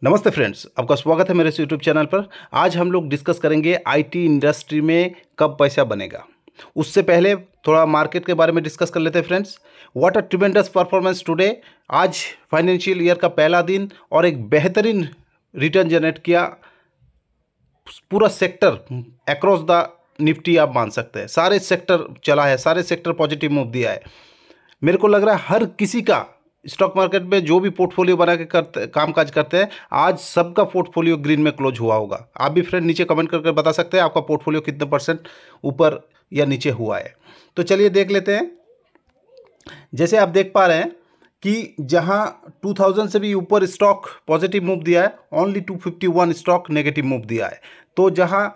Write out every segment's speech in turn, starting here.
नमस्ते फ्रेंड्स, आपका स्वागत है मेरे इस यूट्यूब चैनल पर। आज हम लोग डिस्कस करेंगे आईटी इंडस्ट्री में कब पैसा बनेगा। उससे पहले थोड़ा मार्केट के बारे में डिस्कस कर लेते हैं friends. What a tremendous performance today. आज फाइनेंशियल ईयर का पहला दिन और एक बेहतरीन रिटर्न जनरेट किया पूरा सेक्टर अक्रॉस द निफ्टी। आप मान सकते हैं सारे सेक्टर चला है, सारे सेक्टर पॉजिटिव मूव दिया है। मेरे को लग रहा है हर किसी का स्टॉक मार्केट में जो भी पोर्टफोलियो बना के काम काज करते हैं, आज सबका पोर्टफोलियो ग्रीन में क्लोज हुआ होगा। आप भी फ्रेंड नीचे कमेंट करके बता सकते हैं आपका पोर्टफोलियो कितने परसेंट ऊपर या नीचे हुआ है। तो चलिए देख लेते हैं। जैसे आप देख पा रहे हैं कि जहां 2000 से भी ऊपर स्टॉक पॉजिटिव मूव दिया है, ओनली 251 स्टॉक नेगेटिव मूव दिया है। तो जहां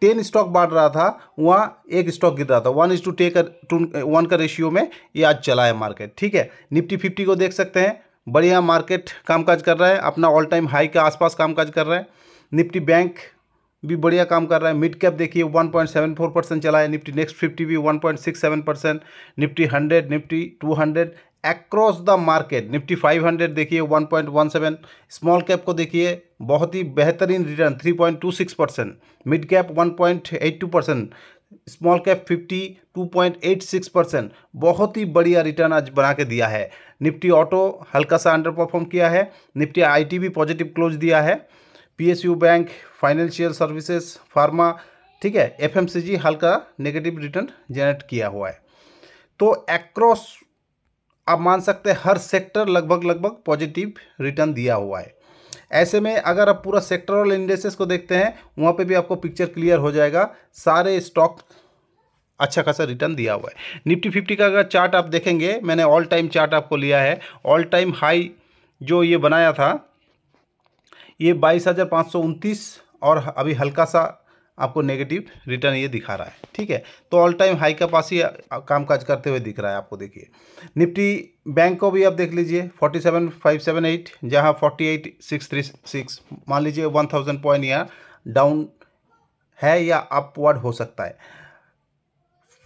10 स्टॉक बढ़ रहा था वहाँ एक स्टॉक गिर रहा था। 1:1 का रेशियो में ये आज चला है मार्केट। ठीक है, निफ्टी 50 को देख सकते हैं, बढ़िया मार्केट कामकाज कर रहा है, अपना ऑल टाइम हाई के आसपास कामकाज कर रहा है। निफ्टी बैंक भी बढ़िया काम कर रहा है। मिड कैप देखिए 1.74% चला है। निफ्टी नेक्स्ट 50 भी 1.67%। Nifty 100, Nifty 200 across the market. Nifty 500 देखिए 1.17। स्मॉल कैप को देखिए बहुत ही बेहतरीन return 3.26%। Mid cap 1.82%। Small cap 50 2.86%। बहुत ही बढ़िया रिटर्न आज बना के दिया है। निफ्टी ऑटो हल्का सा अंडर परफॉर्म किया है। निफ्टी आईटी भी पॉजिटिव क्लोज दिया है। PSU bank, financial services, pharma, ठीक है, एफएमसीजी हल्का नेगेटिव रिटर्न जनरेट किया हुआ है। तो अक्रॉस आप मान सकते हैं हर सेक्टर लगभग पॉजिटिव रिटर्न दिया हुआ है। ऐसे में अगर आप पूरा सेक्टरल इंडेक्सेस को देखते हैं, वहाँ पे भी आपको पिक्चर क्लियर हो जाएगा। सारे स्टॉक अच्छा खासा रिटर्न दिया हुआ है। निफ्टी 50 का अगर चार्ट आप देखेंगे, मैंने ऑल टाइम चार्ट आपको लिया है। ऑल टाइम हाई जो ये बनाया था ये 22,529 और अभी हल्का सा आपको नेगेटिव रिटर्न ये दिखा रहा है। ठीक है, तो ऑल टाइम हाई का पास ही कामकाज करते हुए दिख रहा है आपको। देखिए निफ्टी बैंक को भी आप देख लीजिए 47,578 जहां 48,636, मान लीजिए 1000 पॉइंट यहाँ डाउन है या अपवर्ड हो सकता है।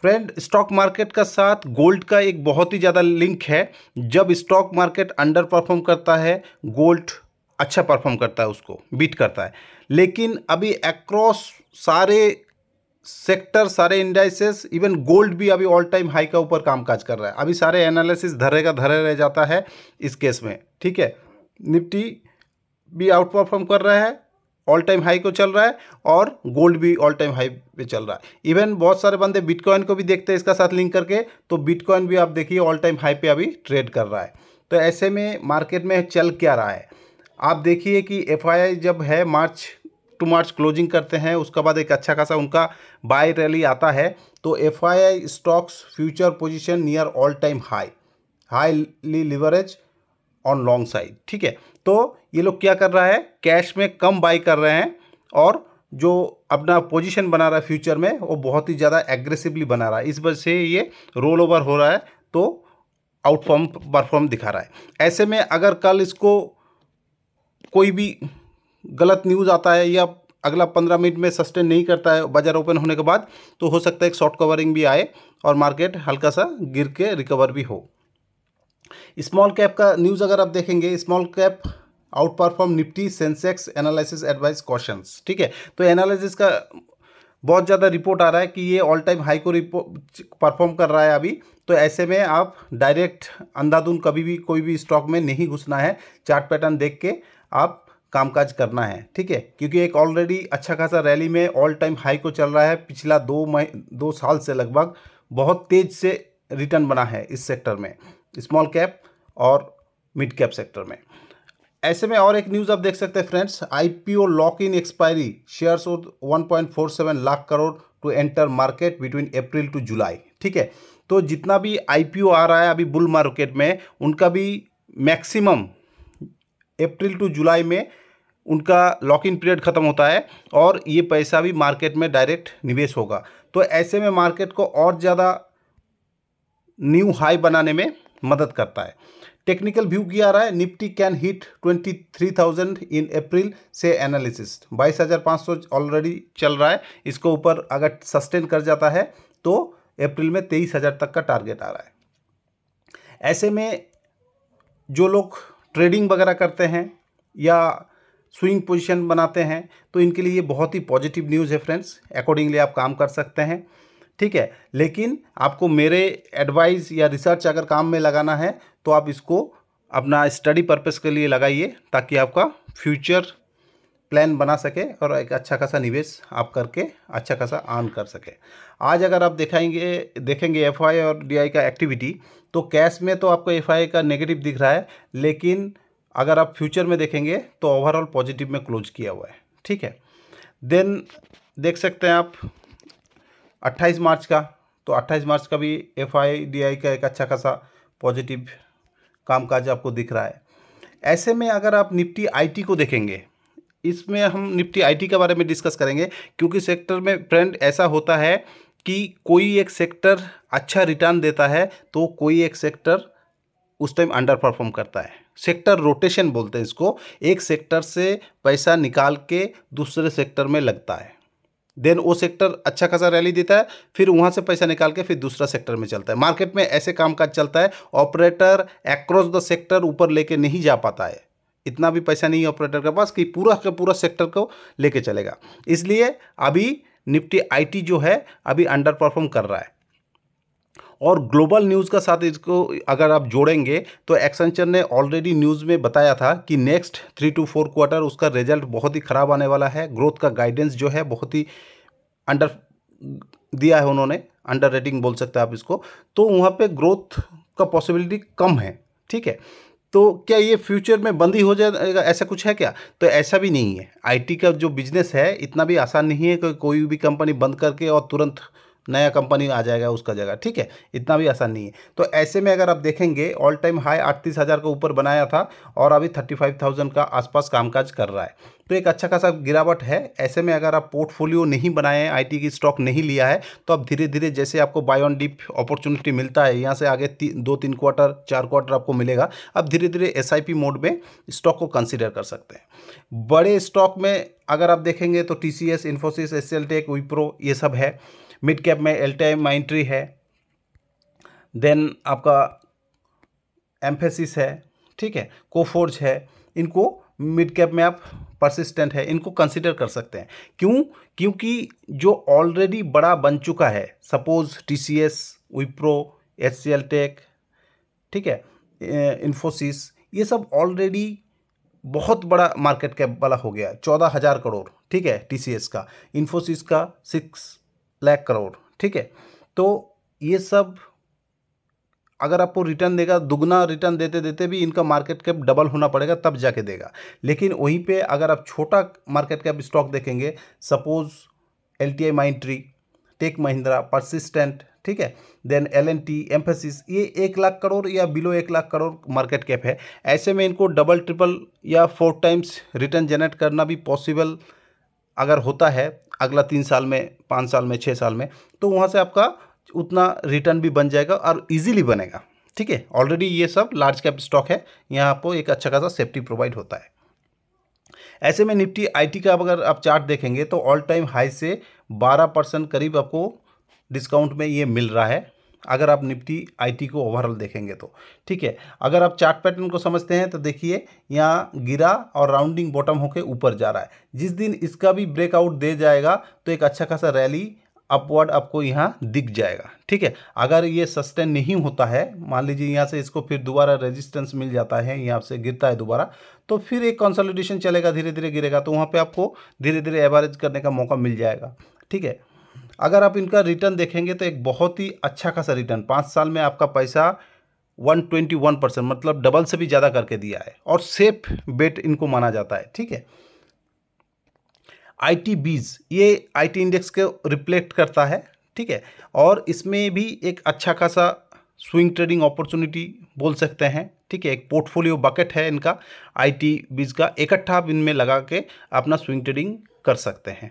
फ्रेंड, स्टॉक मार्केट का साथ गोल्ड का एक बहुत ही ज़्यादा लिंक है। जब स्टॉक मार्केट अंडर परफॉर्म करता है, गोल्ड अच्छा परफॉर्म करता है, उसको बीट करता है। लेकिन अभी अक्रॉस सारे सेक्टर, सारे इंडाइसेस, इवन गोल्ड भी अभी ऑल टाइम हाई का ऊपर कामकाज कर रहा है। अभी सारे एनालिसिस धरे रह जाता है इस केस में। ठीक है, निफ्टी भी आउट परफॉर्म कर रहा है, ऑल टाइम हाई को चल रहा है, और गोल्ड भी ऑल टाइम हाई पे चल रहा है। इवन बहुत सारे बंदे बिटकॉइन को भी देखते हैं इसका साथ लिंक करके, तो बिटकॉइन भी आप देखिए ऑल टाइम हाई पे अभी ट्रेड कर रहा है। तो ऐसे में मार्केट में चल क्या रहा है आप देखिए कि एफआईआई जब है मार्च टू मार्च क्लोजिंग करते हैं, उसके बाद एक अच्छा खासा उनका बाय रैली आता है। तो FII stocks future position near all time highly leverage on long side. ठीक है, तो ये लोग क्या कर रहा है, कैश में कम बाई कर रहे हैं और जो अपना पोजीशन बना रहा है फ्यूचर में वो बहुत ही ज़्यादा एग्रेसिवली बना रहा है। इस वजह से ये रोल ओवर हो रहा है, तो आउटफॉर्म परफॉर्म दिखा रहा है। ऐसे में अगर कल इसको कोई भी गलत न्यूज़ आता है या अगला 15 मिनट में सस्टेन नहीं करता है बाजार ओपन होने के बाद, तो हो सकता है एक शॉर्ट कवरिंग भी आए और मार्केट हल्का सा गिर के रिकवर भी हो। स्मॉल कैप का न्यूज़ अगर आप देखेंगे, small cap out perform Nifty Sensex analysis advice questions. ठीक है, तो एनालिसिस का बहुत ज़्यादा रिपोर्ट आ रहा है कि ये ऑल टाइम हाई को परफॉर्म कर रहा है अभी। तो ऐसे में आप डायरेक्ट अंधाधुंध कभी भी कोई भी स्टॉक में नहीं घुसना है, चार्ट पैटर्न देख के आप कामकाज करना है। ठीक है, क्योंकि एक ऑलरेडी अच्छा खासा रैली में ऑल टाइम हाई को चल रहा है। पिछला 2 साल से लगभग बहुत तेज़ से रिटर्न बना है इस सेक्टर में, स्मॉल कैप और मिड कैप सेक्टर में। ऐसे में और एक न्यूज़ आप देख सकते हैं friends, IPO lock in expiry shares 1.47 lakh crore to enter market between April to July. ठीक है, तो जितना भी आईपीओ आ रहा है अभी बुल मार्केट में, उनका भी मैक्सिमम अप्रैल टू जुलाई में उनका लॉक इन पीरियड ख़त्म होता है और ये पैसा भी मार्केट में डायरेक्ट निवेश होगा। तो ऐसे में मार्केट को और ज़्यादा न्यू हाई बनाने में मदद करता है। टेक्निकल व्यू किया आ रहा है, निफ्टी कैन हिट 23,000 इन अप्रैल से एनालिसिस। 22,500 ऑलरेडी चल रहा है, इसको ऊपर अगर सस्टेन कर जाता है तो अप्रैल में 23,000 तक का टारगेट आ रहा है। ऐसे में जो लोग ट्रेडिंग वगैरह करते हैं या स्विंग पोजीशन बनाते हैं तो इनके लिए ये बहुत ही पॉजिटिव न्यूज़ है फ्रेंड्स। अकॉर्डिंगली आप काम कर सकते हैं, ठीक है। लेकिन आपको मेरे एडवाइस या रिसर्च अगर काम में लगाना है तो आप इसको अपना स्टडी पर्पस के लिए लगाइए, ताकि आपका फ्यूचर प्लान बना सके और एक अच्छा खासा निवेश आप करके अच्छा खासा अर्न कर सके। आज अगर आप देखेंगे एफआई और डीआई का एक्टिविटी, तो कैश में तो आपको एफआई का नेगेटिव दिख रहा है, लेकिन अगर आप फ्यूचर में देखेंगे तो ओवरऑल पॉजिटिव में क्लोज किया हुआ है, ठीक है। देन देख सकते हैं आप 28 मार्च का, तो 28 मार्च का भी एफआई डीआई का एक अच्छा खासा पॉजिटिव कामकाज आपको दिख रहा है। ऐसे में अगर आप निफ्टी आईटी को देखेंगे, इसमें हम निफ्टी आईटी के बारे में डिस्कस करेंगे, क्योंकि सेक्टर में ट्रेंड ऐसा होता है कि कोई एक सेक्टर अच्छा रिटर्न देता है तो कोई एक सेक्टर उस टाइम अंडर परफॉर्म करता है। सेक्टर रोटेशन बोलते हैं इसको, एक सेक्टर से पैसा निकाल के दूसरे सेक्टर में लगता है, देन वो सेक्टर अच्छा खासा रैली देता है, फिर वहाँ से पैसा निकाल के फिर दूसरा सेक्टर में चलता है। मार्केट में ऐसे कामकाज चलता है। ऑपरेटर अक्रॉस द सेक्टर ऊपर लेके नहीं जा पाता है, इतना भी पैसा नहीं है ऑपरेटर के पास कि पूरा का पूरा सेक्टर को लेके चलेगा। इसलिए अभी निफ्टी आईटी जो है अभी अंडर परफॉर्म कर रहा है। और ग्लोबल न्यूज़ का साथ इसको अगर आप जोड़ेंगे तो एक्सेंचर ने ऑलरेडी न्यूज़ में बताया था कि नेक्स्ट 3 to 4 क्वार्टर उसका रिजल्ट बहुत ही ख़राब आने वाला है। ग्रोथ का गाइडेंस जो है बहुत ही अंडर दिया है उन्होंने, अंडर रेटिंग बोल सकते हैं आप इसको। तो वहाँ पे ग्रोथ का पॉसिबिलिटी कम है, ठीक है। तो क्या ये फ्यूचर में बंद ही हो जाएगा, ऐसा कुछ है क्या? तो ऐसा भी नहीं है। आईटी का जो बिजनेस है इतना भी आसान नहीं है कि कोई भी कंपनी बंद करके और तुरंत नया कंपनी आ जाएगा उसका जगह, ठीक है, इतना भी आसान नहीं है। तो ऐसे में अगर आप देखेंगे ऑल टाइम हाई 38,000 के ऊपर बनाया था और अभी 35,000 का आसपास कामकाज कर रहा है, तो एक अच्छा खासा गिरावट है। ऐसे में अगर आप पोर्टफोलियो नहीं बनाए हैं, आईटी की स्टॉक नहीं लिया है, तो आप धीरे धीरे जैसे आपको बाय ऑन डिप अपॉर्चुनिटी मिलता है, यहाँ से आगे 2-3 क्वार्टर 4 क्वार्टर आपको मिलेगा, आप धीरे धीरे एसआईपी मोड में स्टॉक को कंसिडर कर सकते हैं। बड़े स्टॉक में अगर आप देखेंगे तो टीसीएस, इन्फोसिस, एचसीएल टेक, विप्रो, ये सब है। मिड कैप में एलटीआई है, देन आपका एम्फेसिस है, ठीक है, कोफोर्ज है। इनको मिड कैप में आप परसिस्टेंट है, इनको कंसिडर कर सकते हैं। क्यों? क्योंकि जो ऑलरेडी बड़ा बन चुका है, सपोज टीसीएस, विप्रो, एचसीएल टेक, ठीक है, इन्फोसिस, ये सब ऑलरेडी बहुत बड़ा मार्केट कैप वाला हो गया, 14,000 करोड़, ठीक है, टीसीएस का, इन्फोसिस का 6 लाख करोड़, ठीक है। तो ये सब अगर आपको रिटर्न देगा, दुगना रिटर्न देते देते भी इनका मार्केट कैप डबल होना पड़ेगा तब जाके देगा। लेकिन वहीं पे अगर आप छोटा मार्केट कैप स्टॉक देखेंगे, सपोज एलटीआई माइंट्री, टेक महिंद्रा, परसिस्टेंट, ठीक है, देन एलएनटी, एम्फेसिस, ये 1 लाख करोड़ या below 1 lakh crore market cap है। ऐसे में इनको डबल, ट्रिपल या 4 टाइम्स रिटर्न जनरेट करना भी पॉसिबल अगर होता है अगला 3 साल में, 5 साल में, 6 साल में, तो वहाँ से आपका उतना रिटर्न भी बन जाएगा और इजीली बनेगा, ठीक है। ऑलरेडी ये सब लार्ज कैप स्टॉक है, यहाँ आपको एक अच्छा खासा सेफ्टी प्रोवाइड होता है। ऐसे में निफ्टी आईटी का अगर आप चार्ट देखेंगे तो ऑल टाइम हाई से 12% करीब आपको डिस्काउंट में ये मिल रहा है, अगर आप निफ्टी आईटी को ओवरऑल देखेंगे तो, ठीक है। अगर आप चार्ट पैटर्न को समझते हैं तो देखिए यहाँ गिरा और राउंडिंग बॉटम होके ऊपर जा रहा है। जिस दिन इसका भी ब्रेकआउट दे जाएगा तो एक अच्छा खासा रैली अपवर्ड आपको यहाँ दिख जाएगा, ठीक है। अगर ये सस्टेन नहीं होता है, मान लीजिए यहाँ से इसको फिर दोबारा रेजिस्टेंस मिल जाता है, यहाँ से गिरता है दोबारा, तो फिर एक कंसोलिडेशन चलेगा, धीरे धीरे गिरेगा, तो वहाँ पे आपको धीरे धीरे एवरेज करने का मौका मिल जाएगा, ठीक है। अगर आप इनका रिटर्न देखेंगे तो एक बहुत ही अच्छा खासा रिटर्न, 5 साल में आपका पैसा 121%, मतलब डबल से भी ज़्यादा करके दिया है, और सेफ बेट इनको माना जाता है, ठीक है। आईटी बीज, ये आईटी इंडेक्स को रिफ्लेक्ट करता है, ठीक है, और इसमें भी एक अच्छा खासा स्विंग ट्रेडिंग अपॉर्चुनिटी बोल सकते हैं, ठीक है। एक पोर्टफोलियो बकेट है इनका आईटी बीज का, इकट्ठा आप इनमें लगा के अपना स्विंग ट्रेडिंग कर सकते हैं।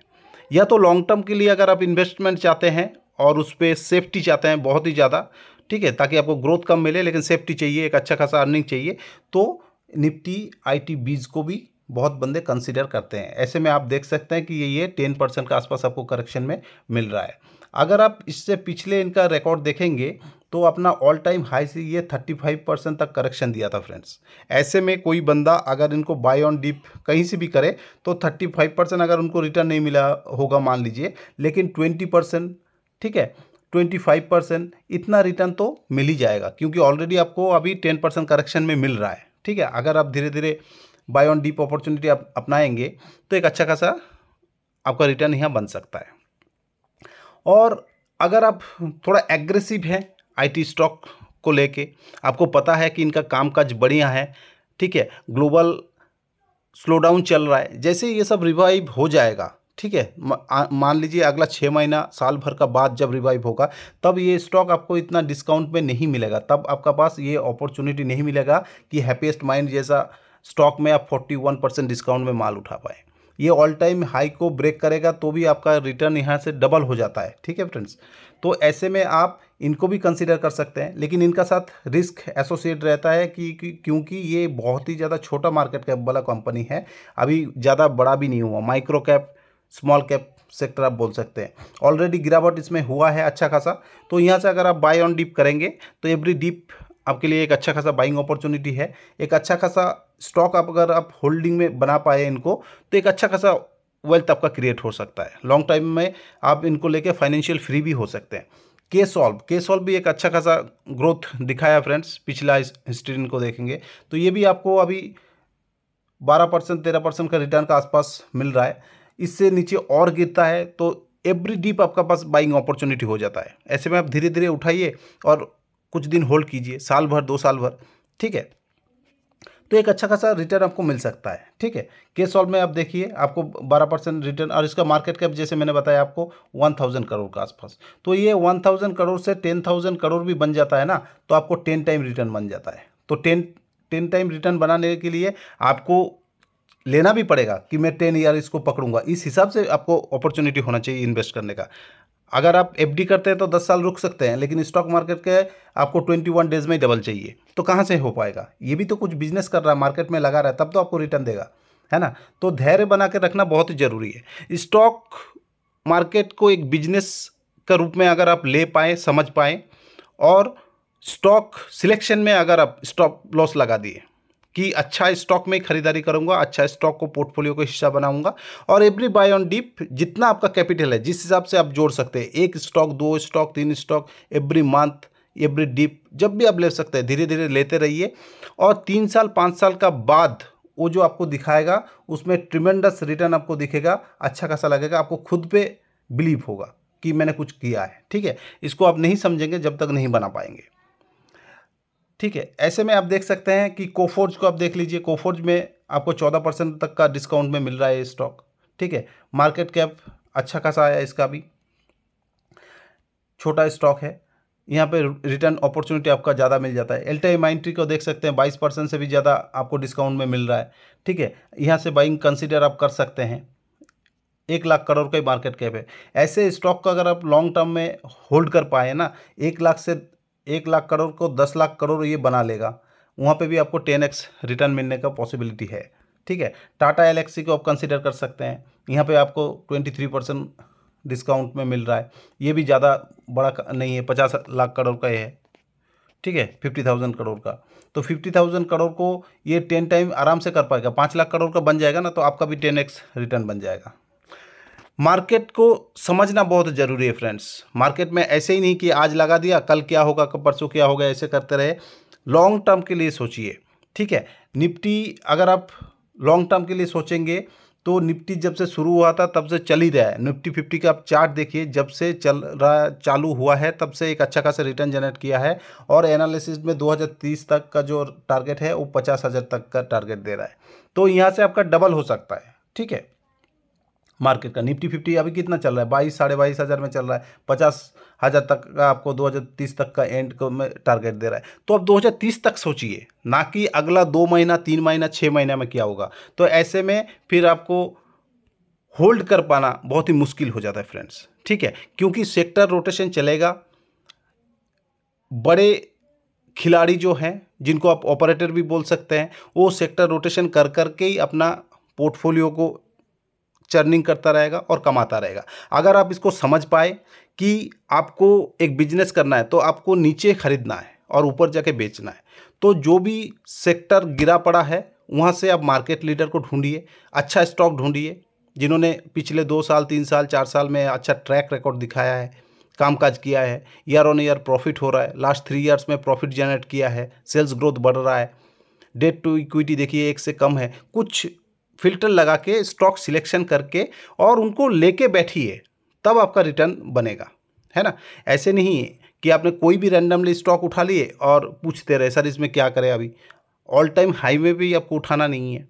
या तो लॉन्ग टर्म के लिए अगर आप इन्वेस्टमेंट चाहते हैं और उस पर सेफ्टी चाहते हैं बहुत ही ज़्यादा, ठीक है, ताकि आपको ग्रोथ कम मिले लेकिन सेफ्टी चाहिए, एक अच्छा खासा अर्निंग चाहिए, तो निफ्टी आईटी बीज को भी बहुत बंदे कंसीडर करते हैं। ऐसे में आप देख सकते हैं कि ये 10% के आसपास आपको करेक्शन में मिल रहा है। अगर आप इससे पिछले इनका रिकॉर्ड देखेंगे तो अपना ऑल टाइम हाई से ये 35% तक करेक्शन दिया था फ्रेंड्स। ऐसे में कोई बंदा अगर इनको बाय ऑन डिप कहीं से भी करे तो 35% अगर उनको रिटर्न नहीं मिला होगा मान लीजिए, लेकिन 20%, ठीक है, 25% इतना रिटर्न तो मिल ही जाएगा, क्योंकि ऑलरेडी आपको अभी 10% करेक्शन में मिल रहा है। ठीक है, अगर आप धीरे धीरे बाय ऑन डीप अपॉर्चुनिटी आप अपनाएंगे तो एक अच्छा खासा आपका रिटर्न यहाँ बन सकता है। और अगर आप थोड़ा एग्रेसिव हैं आईटी स्टॉक को लेके, आपको पता है कि इनका कामकाज बढ़िया है, ठीक है, ग्लोबल स्लोडाउन चल रहा है, जैसे ये सब रिवाइव हो जाएगा, ठीक है, मान लीजिए अगला 6 महीना साल भर का बाद जब रिवाइव होगा तब ये स्टॉक आपको इतना डिस्काउंट में नहीं मिलेगा, तब आपका पास ये अपॉर्चुनिटी नहीं मिलेगा कि हैप्पीएस्ट माइंड जैसा स्टॉक में आप 41% डिस्काउंट में माल उठा पाए। ये ऑल टाइम हाई को ब्रेक करेगा तो भी आपका रिटर्न यहाँ से डबल हो जाता है। ठीक है फ्रेंड्स, तो ऐसे में आप इनको भी कंसीडर कर सकते हैं, लेकिन इनका साथ रिस्क एसोसिएट रहता है क्योंकि ये बहुत ही ज़्यादा छोटा मार्केट कैप वाला कंपनी है, अभी ज़्यादा बड़ा भी नहीं हुआ, micro cap small cap sector आप बोल सकते हैं। ऑलरेडी गिरावट इसमें हुआ है अच्छा खासा, तो यहाँ से अगर आप बाय ऑन डिप करेंगे तो एवरी डिप आपके लिए एक अच्छा खासा बाइंग अपॉर्चुनिटी है। एक अच्छा खासा स्टॉक आप अगर आप होल्डिंग में बना पाए इनको तो एक अच्छा खासा वेल्थ आपका क्रिएट हो सकता है। लॉन्ग टाइम में आप इनको लेके फाइनेंशियल फ्री भी हो सकते हैं। के सॉल्व भी एक अच्छा खासा ग्रोथ दिखाया फ्रेंड्स, पिछला हिस्ट्री इनको देखेंगे तो ये भी आपको अभी 12% 13% का रिटर्न का आसपास मिल रहा है। इससे नीचे और गिरता है तो एवरी डीप आपका पास बाइंग अपॉर्चुनिटी हो जाता है। ऐसे में आप धीरे धीरे उठाइए और कुछ दिन होल्ड कीजिए, साल भर 2 साल भर, ठीक है, तो एक अच्छा खासा रिटर्न आपको मिल सकता है। ठीक है, के सॉल्व में आप देखिए आपको 12% रिटर्न, और इसका मार्केट कैप जैसे मैंने बताया आपको 1000 करोड़ का आसपास, तो ये 1000 करोड़ से 10,000 करोड़ भी बन जाता है ना, तो आपको 10 टाइम रिटर्न बन जाता है। तो 10 टाइम रिटर्न बनाने के लिए आपको लेना भी पड़ेगा कि मैं 10 ईयर इसको पकड़ूंगा, इस हिसाब से आपको अपॉर्चुनिटी होना चाहिए इन्वेस्ट करने का। अगर आप एफडी करते हैं तो 10 साल रुक सकते हैं, लेकिन स्टॉक मार्केट के आपको 21 डेज में डबल चाहिए, तो कहाँ से हो पाएगा? ये भी तो कुछ बिजनेस कर रहा है, मार्केट में लगा रहा है, तब तो आपको रिटर्न देगा, है ना। तो धैर्य बना के रखना बहुत ही ज़रूरी है। स्टॉक मार्केट को एक बिजनेस का रूप में अगर आप ले पाएँ, समझ पाएँ, और स्टॉक सिलेक्शन में अगर आप स्टॉप लॉस लगा दिए कि अच्छा स्टॉक में खरीदारी करूंगा, अच्छा स्टॉक को पोर्टफोलियो का हिस्सा बनाऊंगा, और एवरी बाय ऑन डिप जितना आपका कैपिटल है जिस हिसाब से आप जोड़ सकते हैं, 1 stock 2 stock 3 stock every month every dip जब भी आप ले सकते हैं, धीरे धीरे लेते रहिए, और 3 साल 5 साल का बाद वो जो आपको दिखाएगा उसमें ट्रिमेंडस रिटर्न आपको दिखेगा, अच्छा खासा लगेगा, आपको खुद पे बिलीव होगा कि मैंने कुछ किया है। ठीक है, इसको आप नहीं समझेंगे जब तक नहीं बना पाएंगे। ठीक है, ऐसे में आप देख सकते हैं कि कोफोर्ज को आप देख लीजिए, कोफोर्ज में आपको 14% तक का डिस्काउंट में मिल रहा है ये स्टॉक। ठीक है, मार्केट कैप अच्छा खासा आया, इसका भी छोटा स्टॉक है, यहाँ पे रिटर्न अपॉर्चुनिटी आपका ज़्यादा मिल जाता है। एल्टाई माइंट्री को देख सकते हैं 22% से भी ज़्यादा आपको डिस्काउंट में मिल रहा है। ठीक है, यहाँ से बाइंग कंसिडर आप कर सकते हैं, 1 लाख करोड़ का ही मार्केट कैप है। ऐसे स्टॉक का अगर आप लॉन्ग टर्म में होल्ड कर पाए ना, 1 लाख करोड़ को 10 लाख करोड़ ये बना लेगा, वहाँ पे भी आपको 10x रिटर्न मिलने का पॉसिबिलिटी है। ठीक है, टाटा एलेक्सी को आप कंसिडर कर सकते हैं, यहाँ पे आपको 23% डिस्काउंट में मिल रहा है, ये भी ज़्यादा बड़ा नहीं है, 50 लाख करोड़ का है। ठीक है, 50,000 करोड़ का, तो 50,000 करोड़ को ये 10 टाइम आराम से कर पाएगा, 5 लाख करोड़ का बन जाएगा ना, तो आपका भी 10x रिटर्न बन जाएगा। मार्केट को समझना बहुत ज़रूरी है फ्रेंड्स। मार्केट में ऐसे ही नहीं कि आज लगा दिया कल क्या होगा, कब परसों क्या होगा, ऐसे करते रहे। लॉन्ग टर्म के लिए सोचिए। ठीक है, निफ्टी अगर आप लॉन्ग टर्म के लिए सोचेंगे तो निफ्टी जब से शुरू हुआ था तब से चल ही रहा है। निफ्टी 50 का आप चार्ट देखिए, जब से चल रहा चालू हुआ है तब से एक अच्छा खासा रिटर्न जनरेट किया है, और एनालिसिस में 2030 तक का जो टारगेट है वो 50,000 तक का टारगेट दे रहा है, तो यहाँ से आपका डबल हो सकता है। ठीक है, मार्केट का निफ्टी 50 अभी कितना चल रहा है, 22 साढ़े 22,000 में चल रहा है, 50,000 तक का आपको 2030 तक का एंड को में टारगेट दे रहा है। तो अब 2030 तक सोचिए, ना कि अगला 2 महीना 3 महीना 6 महीना में क्या होगा। तो ऐसे में फिर आपको होल्ड कर पाना बहुत ही मुश्किल हो जाता है फ्रेंड्स। ठीक है, क्योंकि सेक्टर रोटेशन चलेगा, बड़े खिलाड़ी जो हैं जिनको आप ऑपरेटर भी बोल सकते हैं, वो सेक्टर रोटेशन कर करके ही अपना पोर्टफोलियो को चर्निंग करता रहेगा और कमाता रहेगा। अगर आप इसको समझ पाए कि आपको एक बिजनेस करना है तो आपको नीचे खरीदना है और ऊपर जाके बेचना है। तो जो भी सेक्टर गिरा पड़ा है वहाँ से आप मार्केट लीडर को ढूंढिए, अच्छा स्टॉक ढूंढिए जिन्होंने पिछले 2 साल 3 साल 4 साल में अच्छा ट्रैक रिकॉर्ड दिखाया है, कामकाज किया है, ईयर ऑन ईयर प्रॉफिट हो रहा है, लास्ट 3 ईयर्स में प्रॉफिट जनरेट किया है, सेल्स ग्रोथ बढ़ रहा है, डेट टू इक्विटी देखिए 1 से कम है। कुछ फिल्टर लगा के स्टॉक सिलेक्शन करके और उनको लेके बैठिए, तब आपका रिटर्न बनेगा, है ना। ऐसे नहीं कि आपने कोई भी रैंडमली स्टॉक उठा लिए और पूछते रहे सर इसमें क्या करें। अभी ऑल टाइम हाई में भी आपको उठाना नहीं है।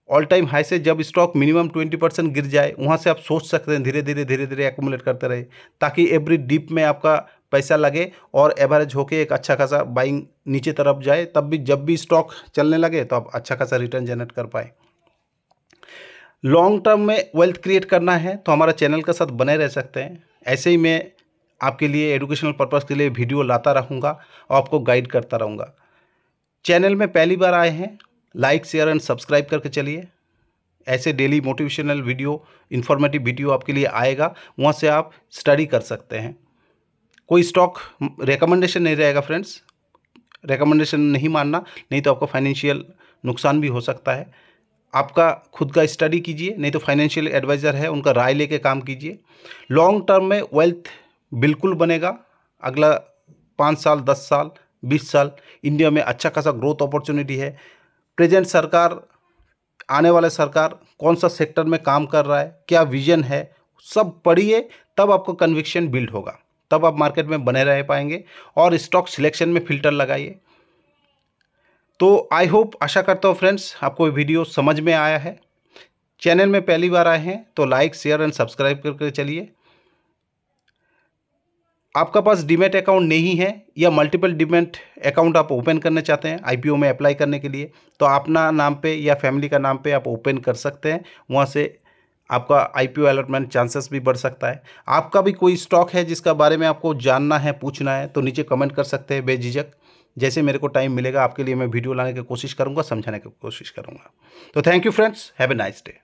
ऑल टाइम हाई से जब स्टॉक मिनिमम 20% गिर जाए वहाँ से आप सोच सकते हैं धीरे धीरे एक्यूमुलेट करते रहे, ताकि एवरी डिप में आपका पैसा लगे और एवरेज होके एक अच्छा खासा बाइंग नीचे तरफ जाए, तब भी जब भी स्टॉक चलने लगे तो आप अच्छा खासा रिटर्न जनरेट कर पाए। लॉन्ग टर्म में वेल्थ क्रिएट करना है तो हमारा चैनल के साथ बने रह सकते हैं। ऐसे ही मैं आपके लिए एजुकेशनल पर्पज़ के लिए वीडियो लाता रहूँगा और आपको गाइड करता रहूँगा। चैनल में पहली बार आए हैं, लाइक शेयर एंड सब्सक्राइब करके चलिए। ऐसे daily motivational video, informative video आपके लिए आएगा, वहाँ से आप स्टडी कर सकते हैं। कोई स्टॉक रिकमेंडेशन नहीं रहेगा फ्रेंड्स, रिकमेंडेशन नहीं मानना, नहीं तो आपको फाइनेंशियल नुकसान भी हो सकता है। आपका खुद का स्टडी कीजिए, नहीं तो फाइनेंशियल एडवाइज़र है उनका राय लेके काम कीजिए। लॉन्ग टर्म में वेल्थ बिल्कुल बनेगा। अगला 5 साल 10 साल 20 साल इंडिया में अच्छा खासा ग्रोथ अपॉर्चुनिटी है। प्रेजेंट सरकार, आने वाले सरकार कौन सा सेक्टर में काम कर रहा है, क्या विजन है, सब पढ़िए, तब आपको कन्विक्शन बिल्ड होगा, तब आप मार्केट में बने रह पाएंगे। और स्टॉक सिलेक्शन में फिल्टर लगाइए। तो आई होप, आशा करता हूँ फ्रेंड्स आपको ये वीडियो समझ में आया है। चैनल में पहली बार आए हैं तो लाइक शेयर एंड सब्सक्राइब करके चलिए। आपका पास डीमैट अकाउंट नहीं है या मल्टीपल डीमैट अकाउंट आप ओपन करना चाहते हैं आईपीओ में अप्लाई करने के लिए, तो अपना नाम पे या फैमिली का नाम पे आप ओपन कर सकते हैं। वहाँ से आपका आईपीओ अलॉटमेंट चांसेस भी बढ़ सकता है। आपका भी कोई स्टॉक है जिसका बारे में आपको जानना है, पूछना है, तो नीचे कमेंट कर सकते हैं बेझिझक। जैसे मेरे को टाइम मिलेगा आपके लिए मैं वीडियो लाने की कोशिश करूँगा, समझाने की कोशिश करूँगा। तो thank you friends, have a nice day.